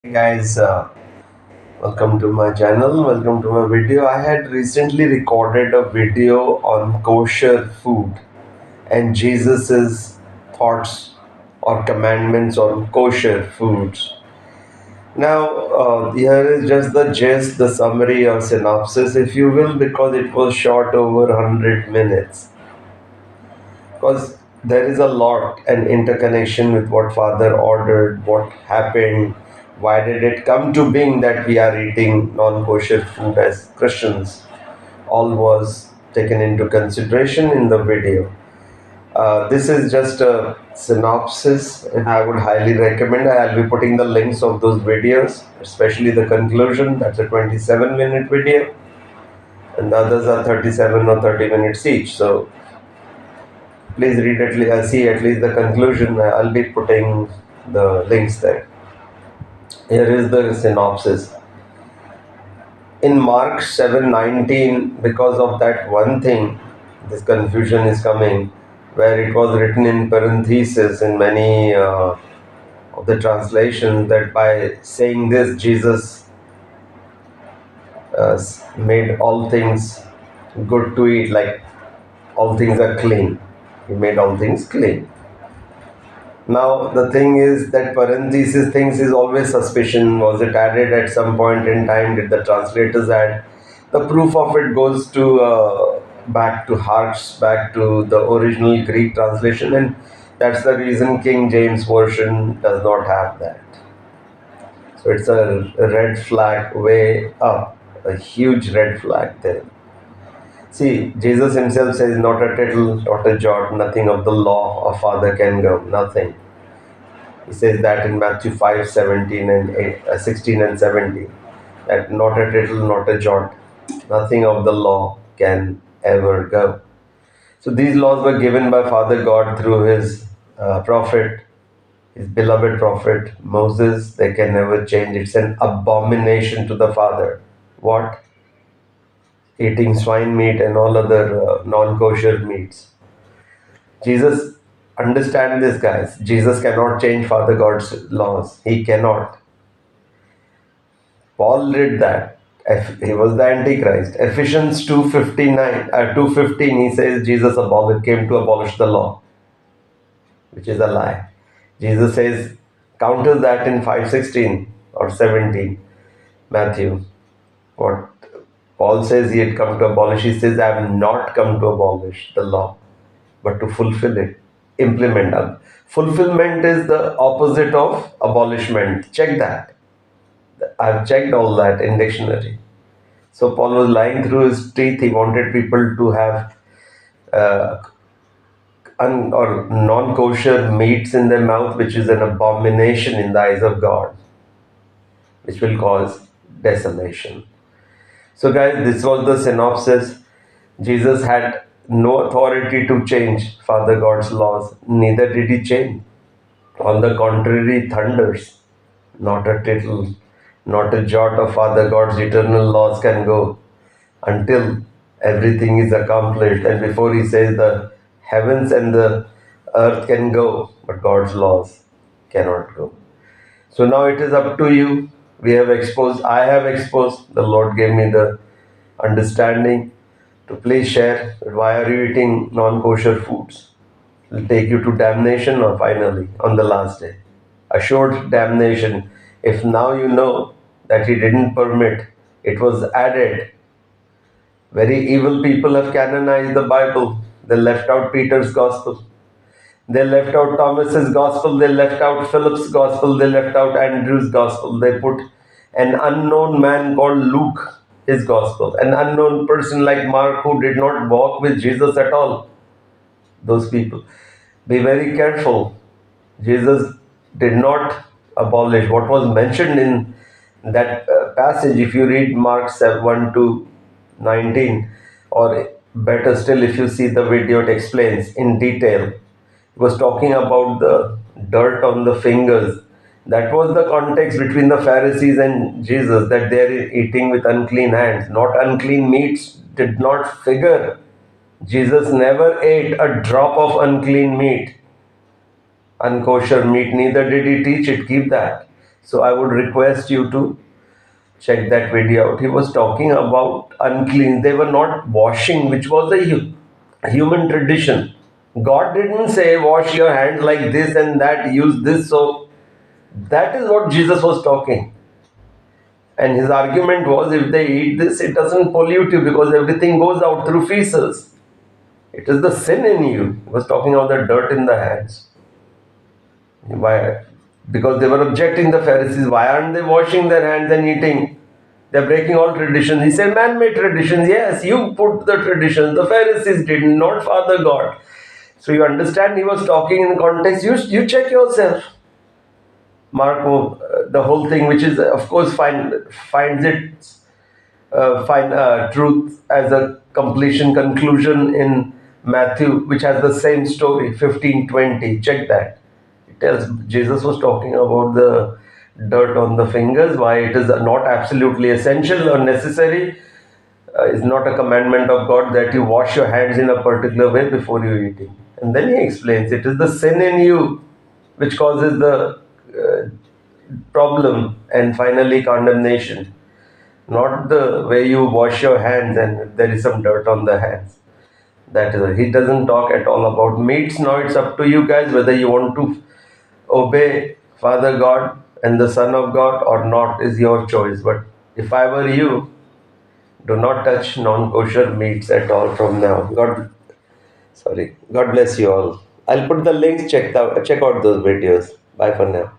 Hey guys, welcome to my channel. Welcome to my video. I had recently recorded a video on kosher food and Jesus's thoughts or commandments on kosher foods. Now, here is just the gist, the summary or synopsis, if you will, because it was short over 100 minutes. Because there is a lot and interconnection with what Father ordered, what happened, why did it come to being that we are eating non-kosher food as Christians. All was taken into consideration in the video. This is just a synopsis, and I would highly recommend. I'll be putting the links of those videos, especially the conclusion. That's a 27-minute video, and the others are 37 or 30 minutes each. So please read at least, see at least the conclusion. I'll be putting the links there. Here is the synopsis. In Mark 7:19, because of that one thing, this confusion is coming, where it was written in parenthesis in many of the translations that by saying this, Jesus made all things good to eat, like all things are clean. He made all things clean. Now, the thing is that parenthesis things is always suspicion. Was it added at some point in time? Did the translators add? The proof of it goes to harks back to the original Greek translation, and that's the reason King James Version does not have that. So it's a red flag way up, a huge red flag there. See, Jesus himself says, "Not a tittle, not a jot, nothing of the law of Father can go, nothing." He says that in Matthew 5, 17 and 16 and 17, that not a tittle, not a jot, nothing of the law can ever go. So these laws were given by Father God through his prophet, his beloved prophet Moses. They can never change. It's an abomination to the Father. What? Eating swine meat and all other non-kosher meats. Jesus, understand this, guys. Jesus cannot change Father God's laws. He cannot. Paul did that. He was the Antichrist. Ephesians 2:15, he says Jesus came to abolish the law, which is a lie. Jesus says, counters that in 5:16 or 17, Matthew. What Paul says he had come to abolish, he says, I have not come to abolish the law, but to fulfill it, implement it. Fulfillment is the opposite of abolishment. Check that. I've checked all that in dictionary. So Paul was lying through his teeth. He wanted people to have uh, or non-kosher meats in their mouth, which is an abomination in the eyes of God, which will cause desolation. So guys, this was the synopsis. Jesus had no authority to change Father God's laws. Neither did he change. On the contrary, thunders. Not a tittle, not a jot of Father God's eternal laws can go until everything is accomplished. And before he says the heavens and the earth can go, but God's laws cannot go. So now it is up to you. I have exposed, the Lord gave me the understanding to please share. Why are you eating non-kosher foods? It will take you to damnation or finally on the last day. Assured damnation. If now you know that he didn't permit, it was added. Very evil people have canonized the Bible. They left out Peter's gospel. They left out Thomas's gospel. They left out Philip's gospel. They left out Andrew's gospel. They put an unknown man called Luke, his gospel. An unknown person like Mark who did not walk with Jesus at all. Those people. Be very careful. Jesus did not abolish what was mentioned in that passage. If you read Mark 7, 1 to 19, or better still, if you see the video, it explains in detail. He was talking about the dirt on the fingers. That was the context between the Pharisees and Jesus, that they are eating with unclean hands. Not unclean meats did not figure. Jesus never ate a drop of unclean meat, unkosher meat, neither did he teach it. Keep that. So I would request you to check that video out. He was talking about unclean. They were not washing, which was a human tradition. God didn't say wash your hands like this and that, use this soap. That is what Jesus was talking. And his argument was, if they eat this, it doesn't pollute you because everything goes out through feces. It is the sin in you. He was talking about the dirt in the hands. Why? Because they were objecting the Pharisees. Why aren't they washing their hands and eating? They're breaking all traditions. He said, man-made traditions. Yes, you put the traditions. The Pharisees did not, Father God. So you understand, he was talking in context. You check yourself. Mark the whole thing, which is, of course, finds its truth as a completion conclusion in Matthew, which has the same story, 15:20. Check that. It tells Jesus was talking about the dirt on the fingers, why it is not absolutely essential or necessary. Is not a commandment of God that you wash your hands in a particular way before you eating. And then he explains it is the sin in you which causes the problem and finally condemnation, not the way you wash your hands and there is some dirt on the hands. That is, he doesn't talk at all about meats. Now it's up to you guys whether you want to obey Father God and the Son of God or not is your choice. But if I were you, do not touch non-kosher meats at all from now. God bless you all. I'll put the links. Check out those videos. Bye for now.